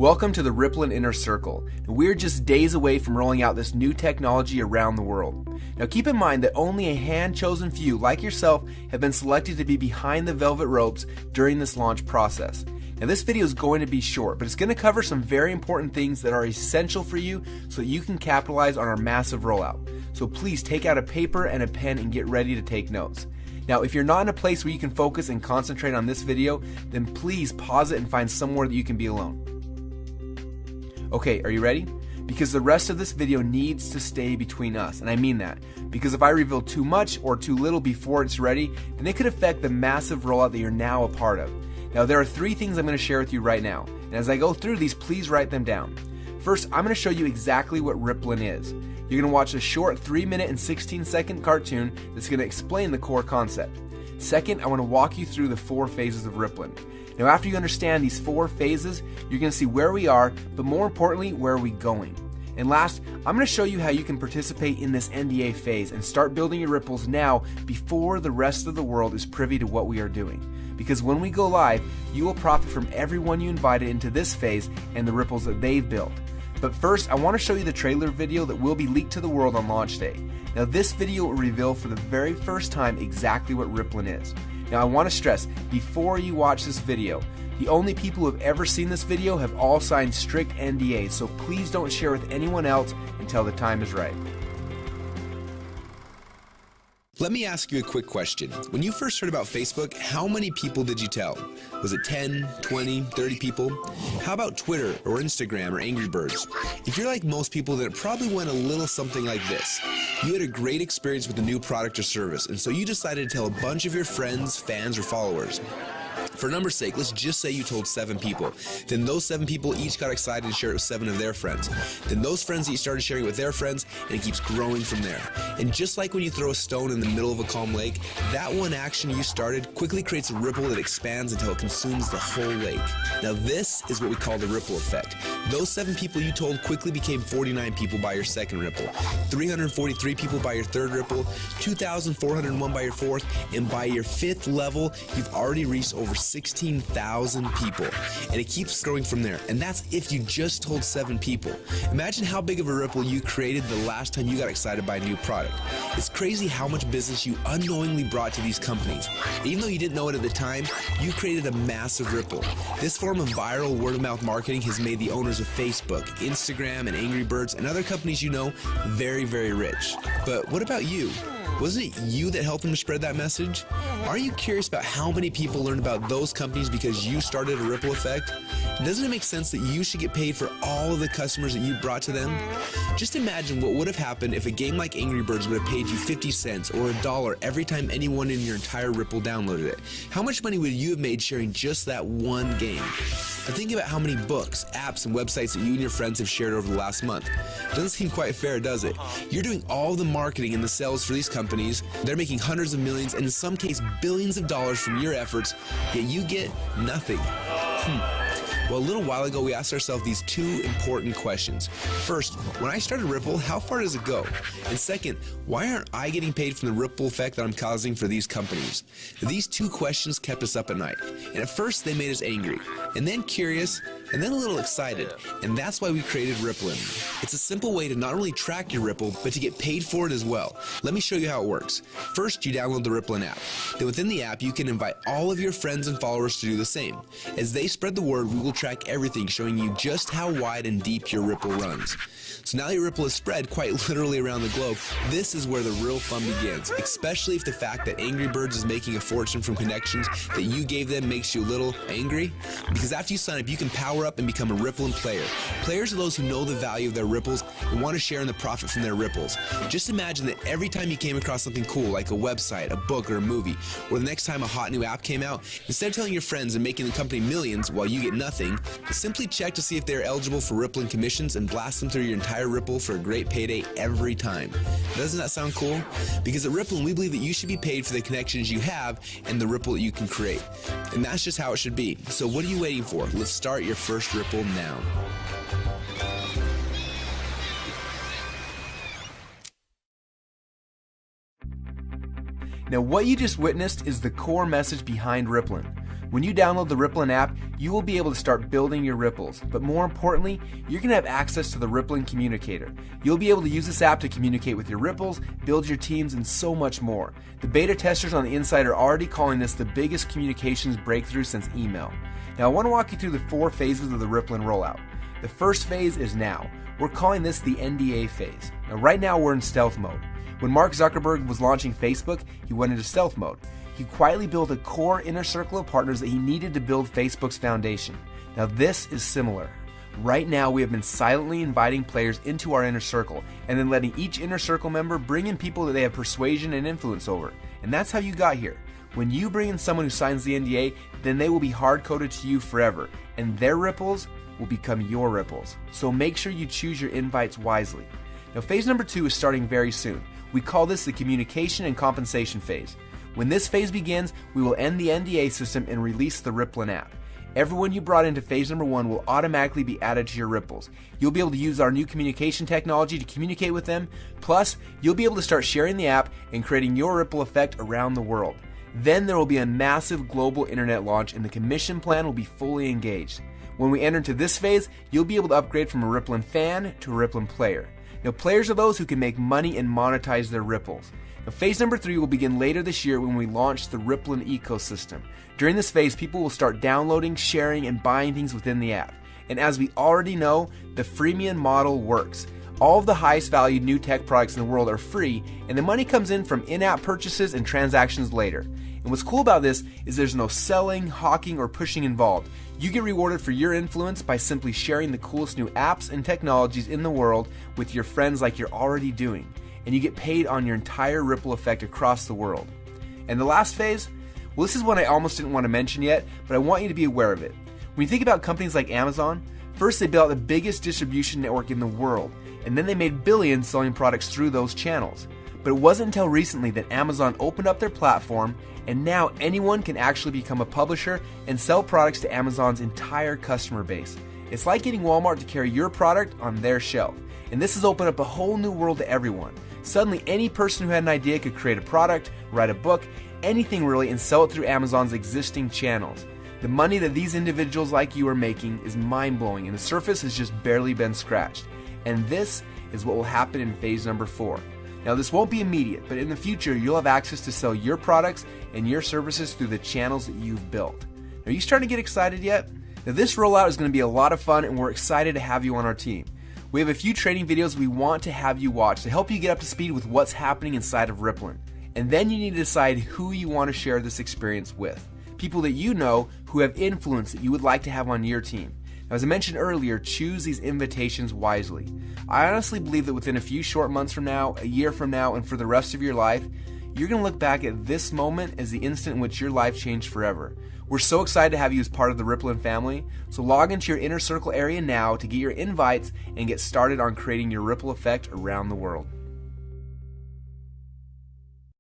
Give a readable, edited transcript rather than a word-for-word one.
Welcome to the Rippln Inner Circle. We're just days away from rolling out this new technology around the world. Now keep in mind that only a hand-chosen few like yourself have been selected to be behind the velvet ropes during this launch process. Now this video is going to be short, but it's going to cover some very important things that are essential for you so that you can capitalize on our massive rollout. So please take out a paper and a pen and get ready to take notes. Now if you're not in a place where you can focus and concentrate on this video, then please pause it and find somewhere that you can be alone. Okay, are you ready? Because the rest of this video needs to stay between us, and I mean that. Because if I reveal too much or too little before it's ready, then it could affect the massive rollout that you're now a part of. Now there are 3 things I'm going to share with you right now, and as I go through these, please write them down. First, I'm going to show you exactly what Rippln is. You're going to watch a short 3-minute and 16-second cartoon that's going to explain the core concept. Second, I want to walk you through the 4 phases of Rippln. Now after you understand these 4 phases, you're going to see where we are, but more importantly, where are we going. And last, I'm going to show you how you can participate in this NDA phase and start building your ripples now before the rest of the world is privy to what we are doing. Because when we go live, you will profit from everyone you invited into this phase and the ripples that they've built. But first, I want to show you the trailer video that will be leaked to the world on launch day. Now this video will reveal for the very first time exactly what Rippln is. Now I want to stress, before you watch this video, the only people who have ever seen this video have all signed strict NDAs, so please don't share with anyone else until the time is right. Let me ask you a quick question. When you first heard about Facebook, how many people did you tell? Was it 10, 20, 30 people? How about Twitter or Instagram or Angry Birds? If you're like most people, then it probably went a little something like this. You had a great experience with a new product or service, and so you decided to tell a bunch of your friends, fans, or followers. For number's sake, let's just say you told 7 people. Then those 7 people each got excited and shared it with 7 of their friends. Then those friends each started sharing it with their friends, and it keeps growing from there. And just like when you throw a stone in the middle of a calm lake, that one action you started quickly creates a ripple that expands until it consumes the whole lake. Now this is what we call the ripple effect. Those 7 people you told quickly became 49 people by your second ripple, 343 people by your third ripple, 2,401 by your fourth, and by your 5th level, you've already reached over 16,000 people, and it keeps growing from there. And that's if you just told 7 people. Imagine how big of a ripple you created the last time you got excited by a new product. It's crazy how much business you unknowingly brought to these companies. And even though you didn't know it at the time, you created a massive ripple. This form of viral word-of-mouth marketing has made the owners of Facebook, Instagram, and Angry Birds, and other companies you know very, very rich. But what about you? Wasn't it you that helped them to spread that message? Are you curious about how many people learned about those companies because you started a ripple effect? Doesn't it make sense that you should get paid for all of the customers that you brought to them? Just imagine what would have happened if a game like Angry Birds would have paid you 50 cents or $1 every time anyone in your entire Ripple downloaded it. How much money would you have made sharing just that one game? And think about how many books, apps, and websites that you and your friends have shared over the last month. Doesn't seem quite fair, does it? You're doing all the marketing and the sales for these companies. They're making hundreds of millions and in some cases billions of dollars from your efforts, yet you get nothing. Well, a little while ago, we asked ourselves these 2 important questions. First, when I started Ripple, how far does it go? And second, why aren't I getting paid from the ripple effect that I'm causing for these companies? These 2 questions kept us up at night. And at first, they made us angry, and then curious, and then a little excited. And that's why we created Rippln. It's a simple way to not only track your Ripple, but to get paid for it as well. Let me show you how it works. First, you download the Rippln app. Then within the app, you can invite all of your friends and followers to do the same. As they spread the word, we will track everything, showing you just how wide and deep your Ripple runs. So now your Ripple is spread quite literally around the globe. This is where the real fun begins, especially if the fact that Angry Birds is making a fortune from connections that you gave them makes you a little angry. Because after you sign up, you can power up and become a Rippln player. Players are those who know the value of their ripples and want to share in the profit from their ripples. Just imagine that every time you came across something cool like a website, a book, or a movie, or the next time a hot new app came out, instead of telling your friends and making the company millions while you get nothing, simply check to see if they're eligible for Rippln commissions and blast them through your entire Ripple for a great payday every time. Doesn't that sound cool? Because at Rippln, we believe that you should be paid for the connections you have and the ripple that you can create. And that's just how it should be. So what are you waiting for? Let's start your first Ripple now. Now what you just witnessed is the core message behind Rippln. When you download the Rippln app, you will be able to start building your ripples. But more importantly, you're going to have access to the Rippln communicator. You'll be able to use this app to communicate with your ripples, build your teams, and so much more. The beta testers on the inside are already calling this the biggest communications breakthrough since email. Now I want to walk you through the 4 phases of the Rippln rollout. The first phase is now. We're calling this the NDA phase. Now right now we're in stealth mode. When Mark Zuckerberg was launching Facebook, he went into stealth mode. He quietly built a core inner circle of partners that he needed to build Facebook's foundation. Now this is similar. Right now we have been silently inviting players into our inner circle and then letting each inner circle member bring in people that they have persuasion and influence over. And that's how you got here. When you bring in someone who signs the NDA, then they will be hard-coded to you forever, and their ripples will become your ripples. So make sure you choose your invites wisely. Now phase number 2 is starting very soon. We call this the communication and compensation phase. When this phase begins, we will end the NDA system and release the Rippln app. Everyone you brought into phase number 1 will automatically be added to your ripples. You'll be able to use our new communication technology to communicate with them. Plus, you'll be able to start sharing the app and creating your ripple effect around the world. Then there will be a massive global internet launch and the commission plan will be fully engaged. When we enter into this phase, you'll be able to upgrade from a Rippln fan to a Rippln player. Now players are those who can make money and monetize their ripples. Now, phase number 3 will begin later this year when we launch the Rippln ecosystem. During this phase, people will start downloading, sharing, and buying things within the app. And as we already know, the freemium model works. All of the highest valued new tech products in the world are free, and the money comes in from in-app purchases and transactions later. And what's cool about this is there's no selling, hawking, or pushing involved. You get rewarded for your influence by simply sharing the coolest new apps and technologies in the world with your friends like you're already doing. And you get paid on your entire ripple effect across the world. And the last phase? Well, this is one I almost didn't want to mention yet, but I want you to be aware of it. When you think about companies like Amazon, first they built the biggest distribution network in the world, and then they made billions selling products through those channels. But it wasn't until recently that Amazon opened up their platform, and now anyone can actually become a publisher and sell products to Amazon's entire customer base. It's like getting Walmart to carry your product on their shelf. And this has opened up a whole new world to everyone. Suddenly, any person who had an idea could create a product, write a book, anything really, and sell it through Amazon's existing channels. The money that these individuals like you are making is mind-blowing, and the surface has just barely been scratched. And this is what will happen in phase number 4. Now, this won't be immediate, but in the future, you'll have access to sell your products and your services through the channels that you've built. Are you starting to get excited yet? Now, this rollout is going to be a lot of fun, and we're excited to have you on our team. We have a few training videos we want to have you watch to help you get up to speed with what's happening inside of Rippln. And then you need to decide who you want to share this experience with. People that you know who have influence that you would like to have on your team. Now, as I mentioned earlier, choose these invitations wisely. I honestly believe that within a few short months from now, a year from now, and for the rest of your life, you're going to look back at this moment as the instant in which your life changed forever. We're so excited to have you as part of the Rippln family, so log into your inner circle area now to get your invites and get started on creating your ripple effect around the world.